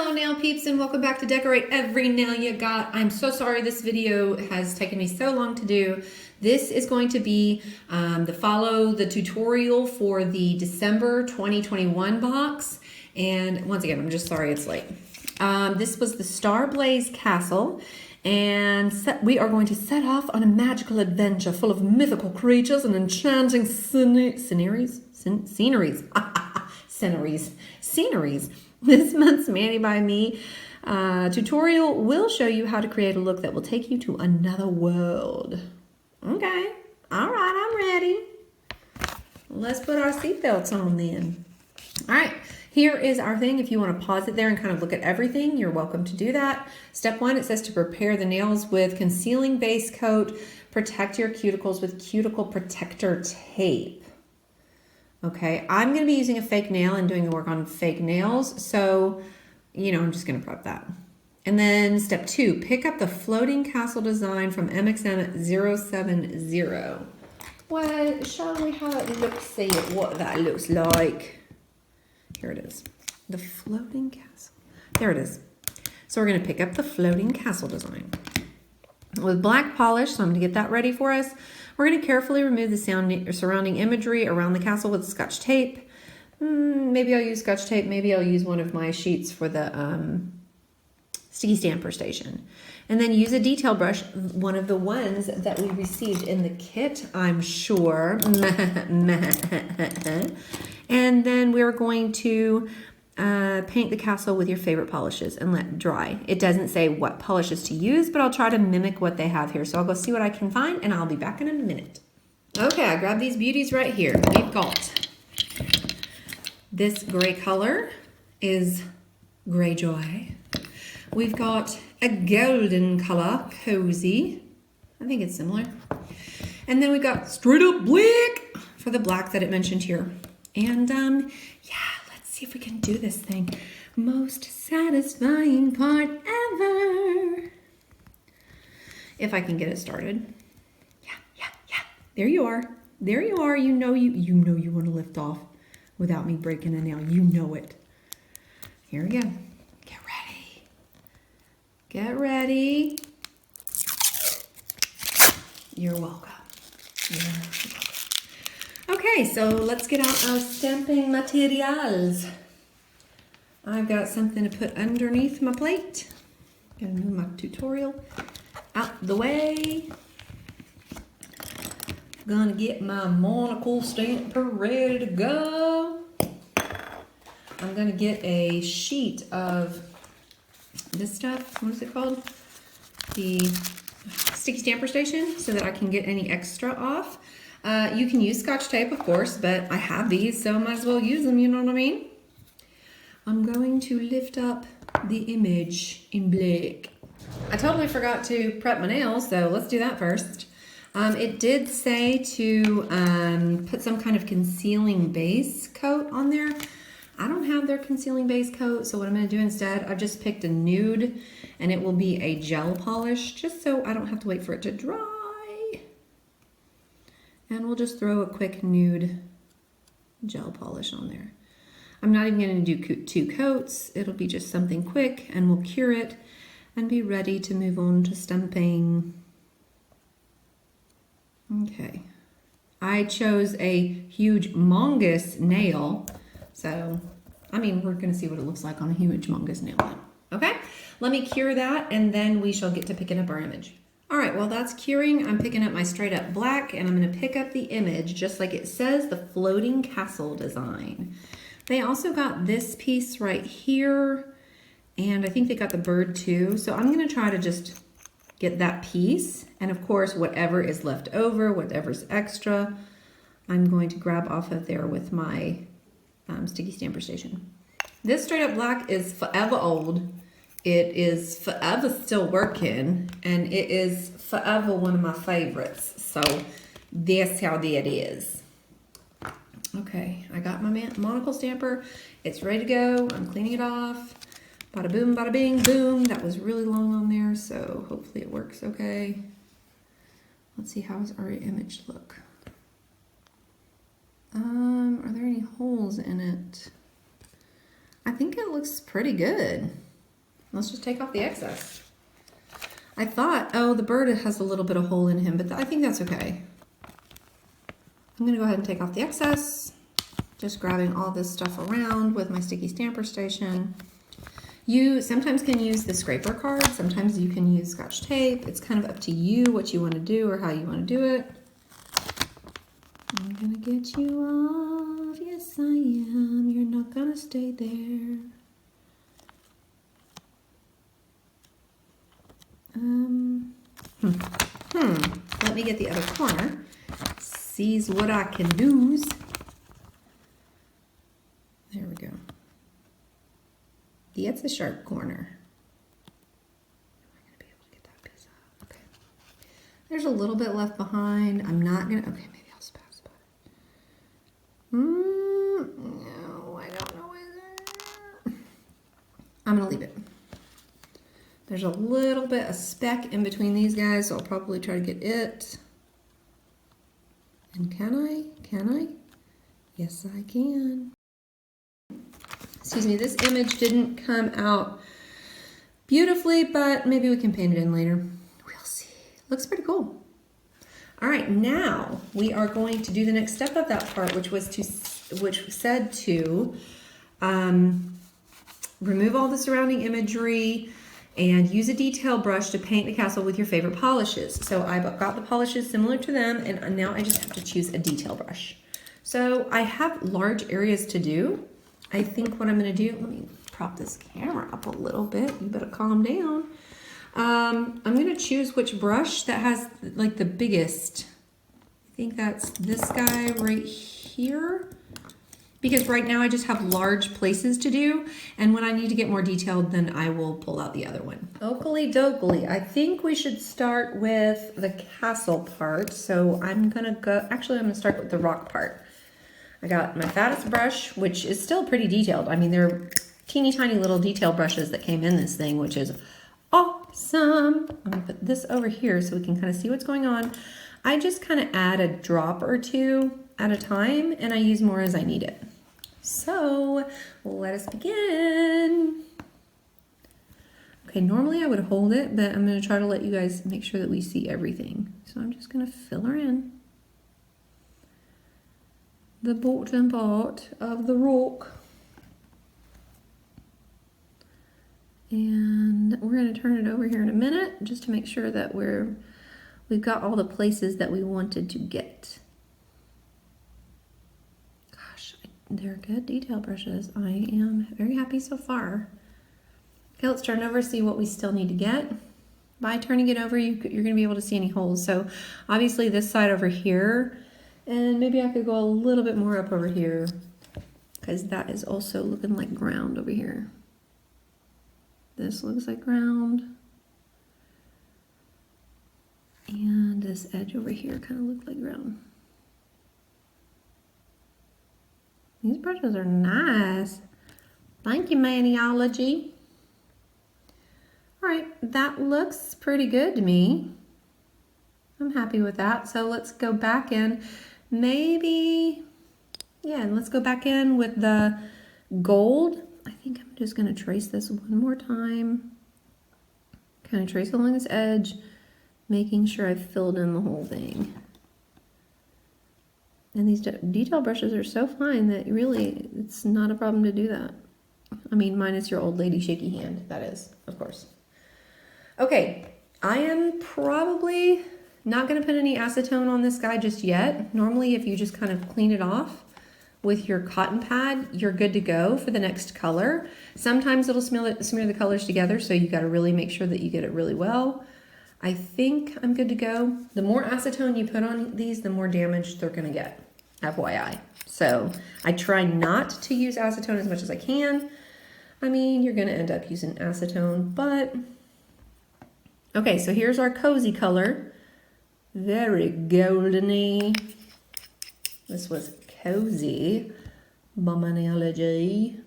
Hello nail peeps and welcome back to Decorate Every Nail You Got. I'm so sorry this video has taken me so long to do. This is going to be the tutorial for the December 2021 box. And once again, I'm just sorry it's late. This was the Star Blaze Castle. And we are going to set off on a magical adventure full of mythical creatures and enchanting sceneries. This month's Mani by Me tutorial will show you how to create a look that will take you to another world. Okay, all right, I'm ready. Let's put our seatbelts on then. All right, here is our thing. If you want to pause it there and kind of look at everything, you're welcome to do that. Step 1, it says to prepare the nails with concealing base coat. Protect your cuticles with cuticle protector tape. Okay, I'm going to be using a fake nail and doing the work on fake nails. So, I'm just going to prep that. And then step 2, pick up the floating castle design from MXM070. Well, show me how it looks, see what that looks like. Here it is. The floating castle. There it is. So we're going to pick up the floating castle design. With black polish, so I'm going to get that ready for us. We're going to carefully remove the surrounding imagery around the castle with Scotch tape. Maybe I'll use Scotch tape. Maybe I'll use one of my sheets for the sticky stamper station. And then use a detail brush, one of the ones that we received in the kit, I'm sure. And then we're going to paint the castle with your favorite polishes and let dry. It doesn't say what polishes to use, but I'll try to mimic what they have here. So I'll go see what I can find and I'll be back in a minute. Okay, I grabbed these beauties right here. We've got this gray color is Gray Joy. We've got a golden color, Cozy. I think it's similar. And then we've got straight up black for the black that it mentioned here. And yeah, let's see if we can do this thing. Most satisfying part ever. If I can get it started. Yeah. There you are. There you are. You know you want to lift off without me breaking a nail. You know it. Here we go. Get ready. Get ready. You're welcome. You're welcome. Okay, so let's get out our stamping materials. I've got something to put underneath my plate. Gonna move my tutorial out the way. Gonna get my monocle stamper ready to go. I'm gonna get a sheet of this stuff. What is it called? The sticky stamper station, so that I can get any extra off. You can use Scotch tape, of course, but I have these, so I might as well use them, you know what I mean? I'm going to lift up the image in black. I totally forgot to prep my nails, so let's do that first. It did say to put some kind of concealing base coat on there. I don't have their concealing base coat, so what I'm going to do instead, I've just picked a nude, and it will be a gel polish, just so I don't have to wait for it to dry. And we'll just throw a quick nude gel polish on there. I'm not even going to do 2 coats. It'll be just something quick, and we'll cure it and be ready to move on to stamping. Okay. I chose a huge mongoose nail. So, we're going to see what it looks like on a huge mongoose nail. Okay? Let me cure that, and then we shall get to picking up our image. All right, while that's curing, I'm picking up my straight up black, and I'm going to pick up the image just like it says, the floating castle design. They also got this piece right here, and I think they got the bird too. So I'm going to try to just get that piece, and of course, whatever is left over, whatever's extra, I'm going to grab off of there with my sticky stamper station. This straight up black is forever old. It is forever still working, and it is forever one of my favorites. So that's how that is. Okay, I got my monocle stamper. It's ready to go. I'm cleaning it off. Bada boom, bada bing, boom. That was really long on there, so hopefully it works okay. Let's see, how does our image look? Are there any holes in it? I think it looks pretty good. Let's just take off the excess. I thought, oh, the bird has a little bit of hole in him, but I think that's okay. I'm gonna go ahead and take off the excess. Just grabbing all this stuff around with my sticky stamper station. You sometimes can use the scraper card, sometimes you can use Scotch tape. It's kind of up to you what you want to do or how you want to do it. I'm gonna get you off, yes I am, you're not gonna stay there. Let me get the other corner. Sees what I can do. There we go. That's a sharp corner. Am I gonna be able to get that piece out? Okay. There's a little bit left behind. I'm not gonna, okay, maybe I'll pass by it. No, I don't know where. I'm gonna leave it. There's a little bit of speck in between these guys, so I'll probably try to get it. And can I? Can I? Yes, I can. Excuse me, this image didn't come out beautifully, but maybe we can paint it in later. We'll see. Looks pretty cool. All right, now we are going to do the next step of that part, which said to remove all the surrounding imagery and use a detail brush to paint the castle with your favorite polishes. So I got the polishes similar to them, and now I just have to choose a detail brush. So I have large areas to do. I think what I'm gonna do, let me prop this camera up a little bit. You better calm down. I'm gonna choose which brush that has like the biggest. I think that's this guy right here. Because right now I just have large places to do, and when I need to get more detailed, then I will pull out the other one. Oakley dokley, I think we should start with the castle part. So I'm gonna start with the rock part. I got my fattest brush, which is still pretty detailed. I mean, they're teeny tiny little detail brushes that came in this thing, which is awesome. I'm gonna put this over here so we can kind of see what's going on. I just kind of add a drop or two at a time, and I use more as I need it. So let us begin. Okay, normally I would hold it, but I'm gonna try to let you guys make sure that we see everything. So I'm just gonna fill her in the bottom part of the rock. And we're gonna turn it over here in a minute just to make sure that we've got all the places that we wanted to get. Gosh, they're good detail brushes. I am very happy so far. Okay, let's turn it over, see what we still need to get. By turning it over, you're gonna be able to see any holes. So obviously this side over here, and maybe I could go a little bit more up over here because that is also looking like ground over here. This looks like ground. And this edge over here kind of looked like ground. These brushes are nice. Thank you, Maniology. All right, that looks pretty good to me. I'm happy with that. So let's go back in. Maybe, yeah, let's go back in with the gold. I think I'm just gonna trace this one more time. Kind of trace along this edge, making sure I've filled in the whole thing. And these detail brushes are so fine that really it's not a problem to do that. I mean, minus your old lady shaky hand, that is, of course. Okay, I am probably not gonna put any acetone on this guy just yet. Normally, if you just kind of clean it off with your cotton pad, you're good to go for the next color. Sometimes it'll smear the colors together, so you gotta really make sure that you get it really well. I think I'm good to go. The more acetone you put on these, the more damage they're gonna get, FYI. So I try not to use acetone as much as I can. I mean, you're gonna end up using acetone, but. Okay, so here's our cozy color. Very goldeny. This was Cozy by Maniology.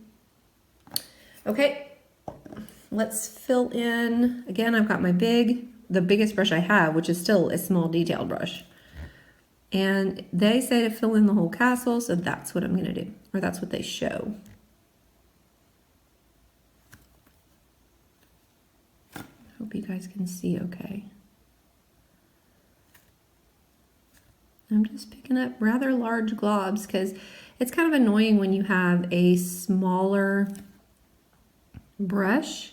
Okay, let's fill in. Again, I've got my the biggest brush I have, which is still a small detail brush. And they say to fill in the whole castle, so that's what I'm gonna do, or that's what they show. Hope you guys can see okay. I'm just picking up rather large globs because it's kind of annoying when you have a smaller brush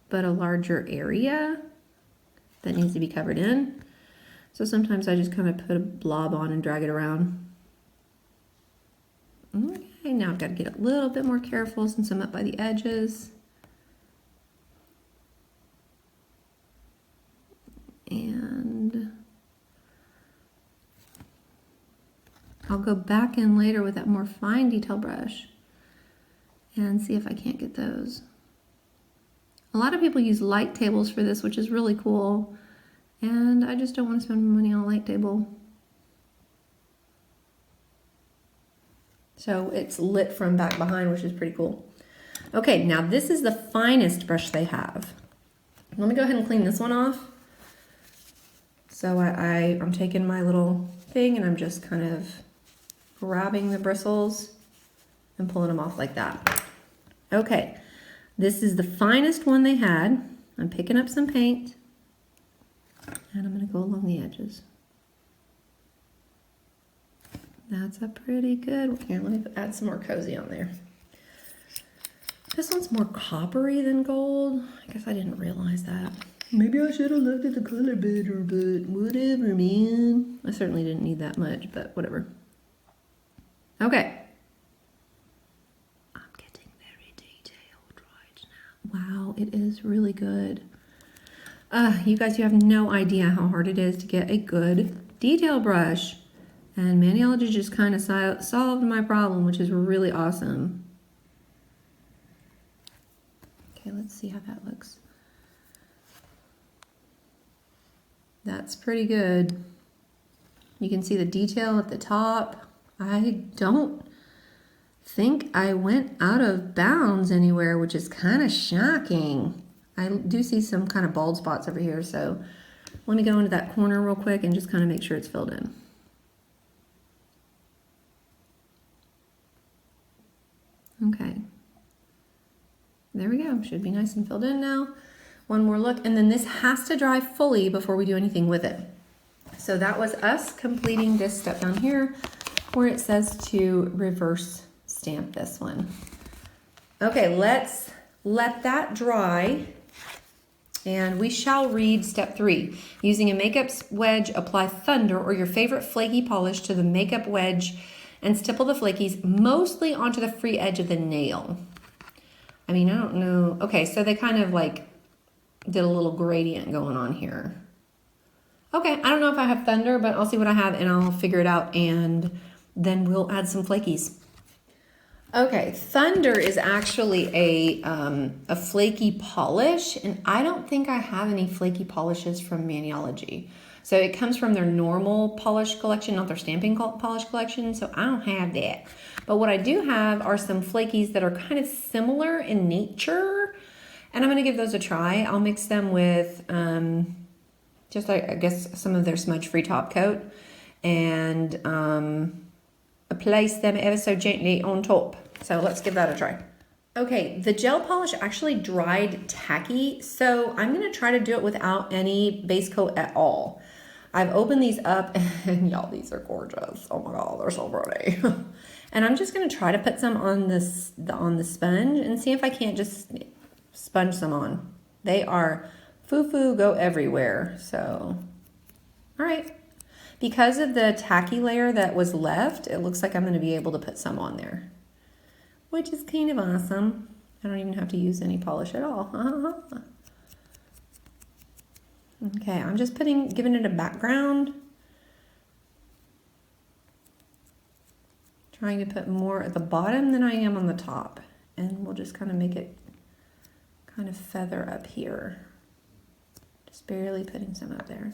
but a larger area that needs to be covered in. So sometimes I just kind of put a blob on and drag it around. Okay, now I've got to get a little bit more careful since I'm up by the edges. And I'll go back in later with that more fine detail brush and see if I can't get those. A lot of people use light tables for this, which is really cool. And I just don't want to spend money on a light table. So it's lit from back behind, which is pretty cool. Okay, now this is the finest brush they have. Let me go ahead and clean this one off. So I'm taking my little thing and I'm just kind of grabbing the bristles and pulling them off like that. Okay, this is the finest one they had. I'm picking up some paint and I'm going to go along the edges. That's a pretty good one. Here, let me add some more cozy on there. This one's more coppery than gold. I guess I didn't realize that. Maybe I should have looked at the color better, but whatever, man. I certainly didn't need that much, but whatever. Okay. I'm getting very detailed right now. Wow, it is really good. You guys, you have no idea how hard it is to get a good detail brush. And Maniology just kind of solved my problem, which is really awesome. Okay, let's see how that looks. That's pretty good. You can see the detail at the top. I don't think I went out of bounds anywhere, which is kind of shocking. I do see some kind of bald spots over here, so let me go into that corner real quick and just kind of make sure it's filled in. Okay, there we go. Should be nice and filled in now. One more look, and then this has to dry fully before we do anything with it. So that was us completing this step down here where it says to reverse stamp this one. Okay, let's let that dry and we shall read step 3. Using a makeup wedge, apply Thunder or your favorite flaky polish to the makeup wedge and stipple the flakies mostly onto the free edge of the nail. I mean, I don't know. Okay, so they kind of like did a little gradient going on here. Okay, I don't know if I have Thunder, but I'll see what I have and I'll figure it out and then we'll add some flakies. Okay, Thunder is actually a flaky polish, and I don't think I have any flaky polishes from Maniology. So it comes from their normal polish collection, not their stamping polish collection, so I don't have that. But what I do have are some flakies that are kind of similar in nature, and I'm going to give those a try. I'll mix them with just, I guess, some of their smudge-free top coat, and place them ever so gently on top. So let's give that a try. Okay, the gel polish actually dried tacky, so I'm going to try to do it without any base coat at all. I've opened these up, and y'all, these are gorgeous. Oh my God, they're so pretty. And I'm just going to try to put some on the sponge and see if I can't just sponge some on. They are foo-foo, go everywhere. So, all right. Because of the tacky layer that was left, it looks like I'm going to be able to put some on there, which is kind of awesome. I don't even have to use any polish at all. Okay, I'm just giving it a background. Trying to put more at the bottom than I am on the top. And we'll just kind of make it kind of feather up here. Just barely putting some up there.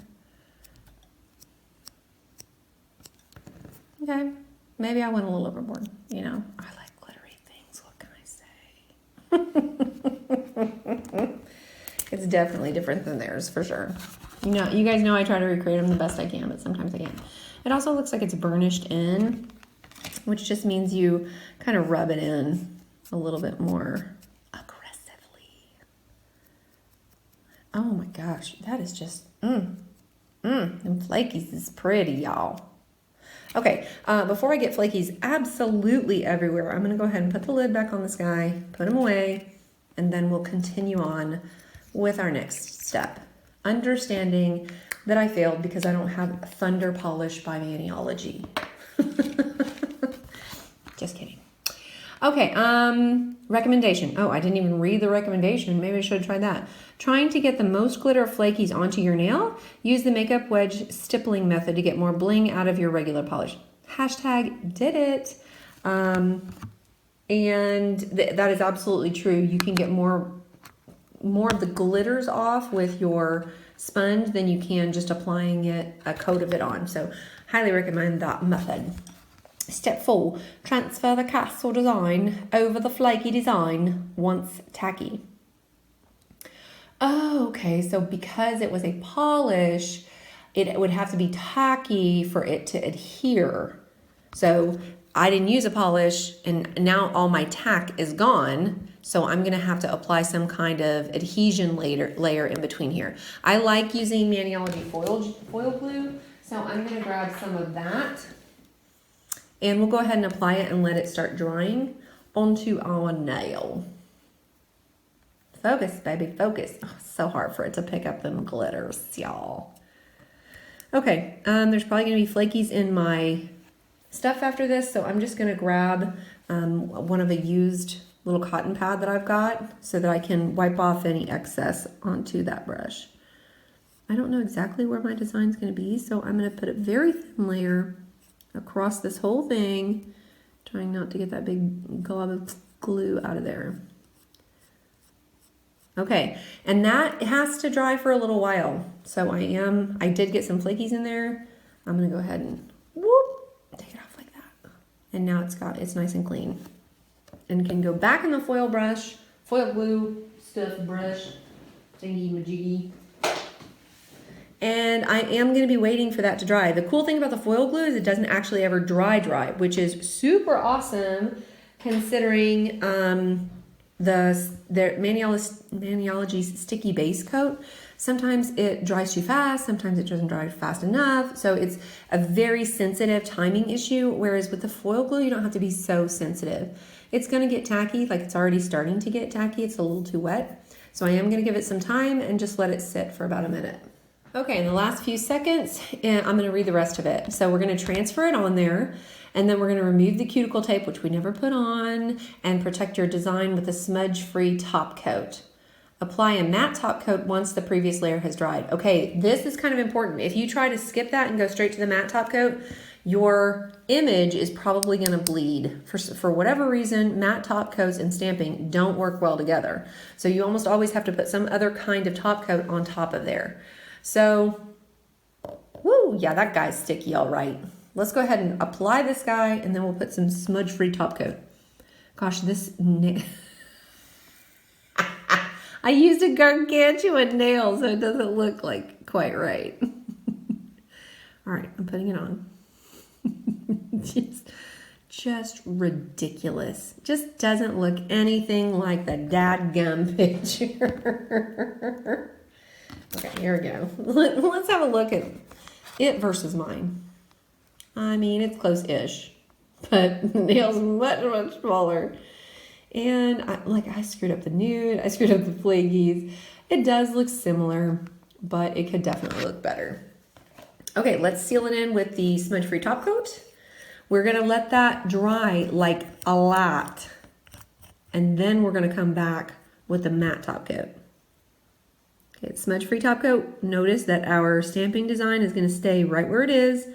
Okay, maybe I went a little overboard, you know. I like glittery things, what can I say? It's definitely different than theirs, for sure. You know, you guys know I try to recreate them the best I can, but sometimes I can't. It also looks like it's burnished in, which just means you kind of rub it in a little bit more aggressively. Oh my gosh, that is just, them flakies is pretty, y'all. Okay, before I get flakies absolutely everywhere, I'm gonna go ahead and put the lid back on this guy, put him away, and then we'll continue on with our next step. Understanding that I failed because I don't have Thunder Polish by Maniology. Just kidding. Okay, recommendation. Oh, I didn't even read the recommendation. Maybe I should have tried that. Trying to get the most glitter flakies onto your nail? Use the makeup wedge stippling method to get more bling out of your regular polish. Hashtag did it. And that is absolutely true. You can get more of the glitters off with your sponge than you can just applying a coat of it on. So highly recommend that method. Step 4, transfer the cast or design over the flaky design once tacky. Oh, okay, so because it was a polish, it would have to be tacky for it to adhere. So I didn't use a polish and now all my tack is gone. So I'm gonna have to apply some kind of adhesion layer in between here. I like using Maniology foil glue, so I'm gonna grab some of that. And we'll go ahead and apply it and let it start drying onto our nail. Focus, baby, focus. Oh, it's so hard for it to pick up them glitters, y'all. Okay, there's probably gonna be flakies in my stuff after this, so I'm just gonna grab one of a used little cotton pad that I've got so that I can wipe off any excess onto that brush. I don't know exactly where my design's gonna be, so I'm gonna put a very thin layer across this whole thing, trying not to get that big glob of glue out of there. Okay, and that has to dry for a little while. So I did get some flakies in there. I'm gonna go ahead and whoop, take it off like that. And now it's nice and clean. And can go back in the foil glue, stuff brush, thingy majiggy. And I am going to be waiting for that to dry. The cool thing about the foil glue is it doesn't actually ever dry, which is super awesome considering the Maniology's sticky base coat. Sometimes it dries too fast, sometimes it doesn't dry fast enough. So it's a very sensitive timing issue, whereas with the foil glue, you don't have to be so sensitive. It's going to get tacky, like it's already starting to get tacky. It's a little too wet. So I am going to give it some time and just let it sit for about a minute. Okay, in the last few seconds, I'm going to read the rest of it. So we're going to transfer it on there, and then we're going to remove the cuticle tape, which we never put on, and protect your design with a smudge-free top coat. Apply a matte top coat once the previous layer has dried. Okay, this is kind of important. If you try to skip that and go straight to the matte top coat, your image is probably going to bleed. For whatever reason, matte top coats and stamping don't work well together. So you almost always have to put some other kind of top coat on top of there. So, woo, yeah, that guy's sticky, all right. Let's go ahead and apply this guy, and then we'll put some smudge-free top coat. Gosh, I used a gargantuan nail, so it doesn't look like quite right. All right, I'm putting it on. Just ridiculous. Just doesn't look anything like the dadgum picture. Okay, here we go. Let's have a look at it versus mine. I mean, it's close-ish, but the nail's much, much smaller. And I screwed up the nude. I screwed up the flakies. It does look similar, but it could definitely look better. Okay, let's seal it in with the smudge-free top coat. We're gonna let that dry like a lot. And then we're gonna come back with the matte top coat. Okay, smudge-free top coat. Notice that our stamping design is gonna stay right where it is.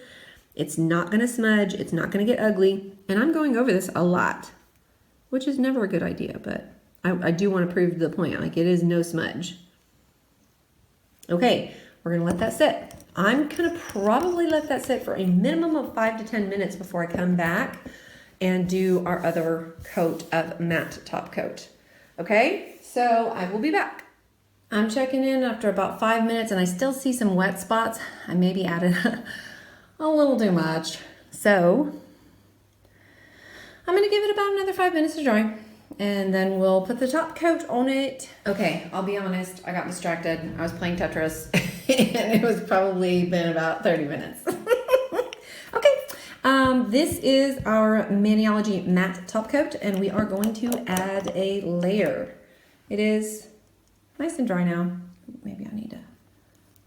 It's not gonna smudge, it's not gonna get ugly. And I'm going over this a lot, which is never a good idea, but I do wanna prove the point, like it is no smudge. Okay, we're gonna let that sit. I'm gonna probably let that sit for a minimum of 5 to 10 minutes before I come back and do our other coat of matte top coat. Okay, so I will be back. I'm checking in after about 5 minutes and I still see some wet spots. I maybe added a little too much. So I'm gonna give it about another 5 minutes to dry. And then we'll put the top coat on it. Okay, I'll be honest, I got distracted. I was playing Tetris and it was probably been about 30 minutes. Okay, this is our Maniology matte top coat and we are going to add a layer. It is nice and dry now. Maybe I need to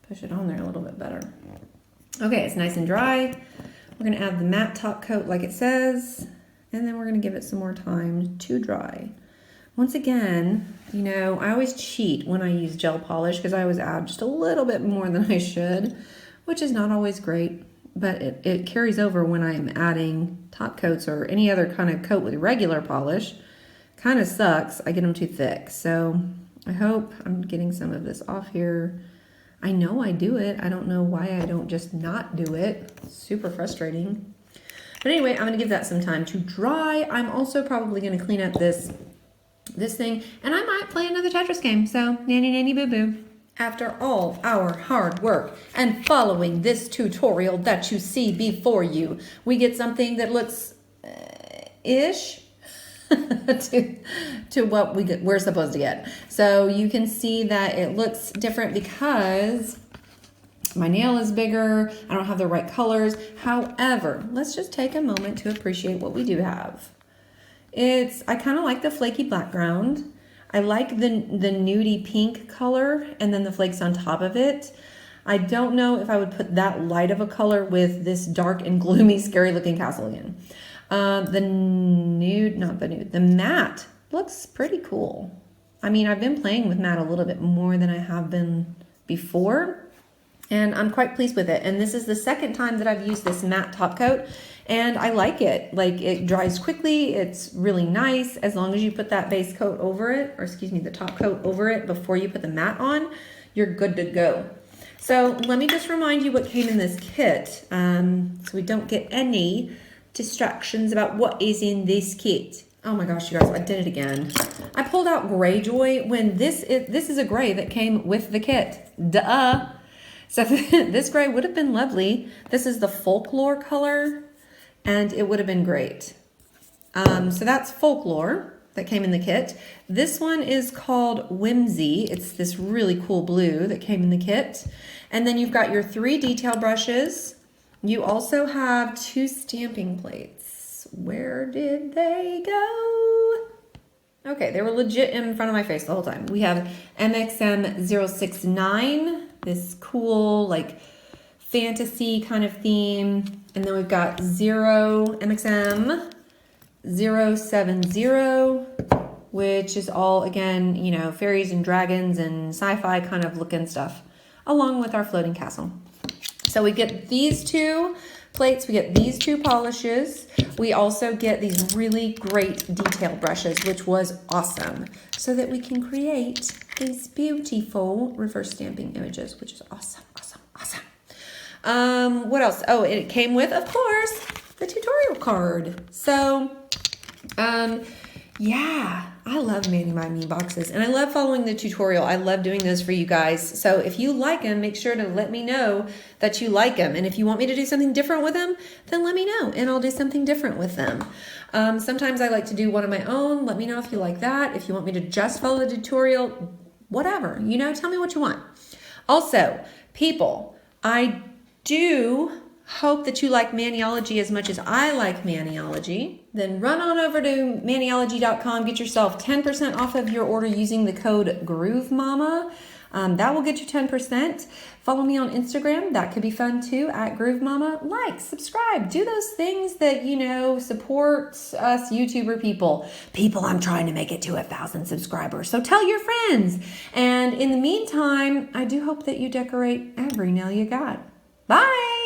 push it on there a little bit better. Okay, it's nice and dry. We're gonna add the matte top coat like it says. And then we're going to give it some more time to dry. Once again, you know, I always cheat when I use gel polish because I always add just a little bit more than I should, which is not always great, but it carries over when I'm adding top coats or any other kind of coat with regular polish. Kind of sucks. I get them too thick. So I hope I'm getting some of this off here. I know I do it. I don't know why I don't just not do it. Super frustrating. But anyway, I'm going to give that some time to dry. I'm also probably going to clean up this thing, and I might play another Tetris game. So, nanny nanny boo boo. After all our hard work and following this tutorial that you see before you, we get something that looks ish to what we're supposed to get. So you can see that it looks different because my nail is bigger. I don't have the right colors. However, let's just take a moment to appreciate what we do have. I kind of like the flaky background. I like the nudie pink color and then the flakes on top of it. I don't know if I would put that light of a color with this dark and gloomy, scary looking castle again. The matte looks pretty cool. I mean, I've been playing with matte a little bit more than I have been before. And I'm quite pleased with it. And this is the second time that I've used this matte top coat. And I like it. Like, it dries quickly. It's really nice. As long as you put that base coat over it, or excuse me, the top coat over it before you put the matte on, you're good to go. So let me just remind you what came in this kit. So we don't get any distractions about what is in this kit. Oh my gosh, you guys, I did it again. I pulled out Greyjoy when this is a gray that came with the kit. Duh. So this gray would have been lovely. This is the Folklore color, and it would have been great. So that's Folklore that came in the kit. This one is called Whimsy. It's this really cool blue that came in the kit. And then you've got your 3 detail brushes. You also have 2 stamping plates. Where did they go? Okay, they were legit in front of my face the whole time. We have MXM069. This cool, like, fantasy kind of theme. And then we've got MXM070, which is all, again, you know, fairies and dragons and sci-fi kind of looking stuff, along with our floating castle. So we get these 2 plates, we get these 2 polishes. We also get these really great detail brushes, which was awesome, so that we can create these beautiful reverse stamping images, which is awesome, awesome, awesome. What else? Oh, it came with, of course, the tutorial card. So, yeah, I love Mani My Me boxes, and I love following the tutorial. I love doing those for you guys. So if you like them, make sure to let me know that you like them. And if you want me to do something different with them, then let me know, and I'll do something different with them. Sometimes I like to do one of my own. Let me know if you like that. If you want me to just follow the tutorial, whatever, you know, tell me what you want. Also, people, I do hope that you like Maniology as much as I like Maniology. Then run on over to Maniology.com, get yourself 10% off of your order using the code GrooveMama. That will get you 10%. Follow me on Instagram. That could be fun too, at GrooveMama. Like, subscribe, do those things that, you know, support us YouTuber people. People, I'm trying to make it to 1,000 subscribers. So tell your friends. And in the meantime, I do hope that you decorate every nail you got. Bye.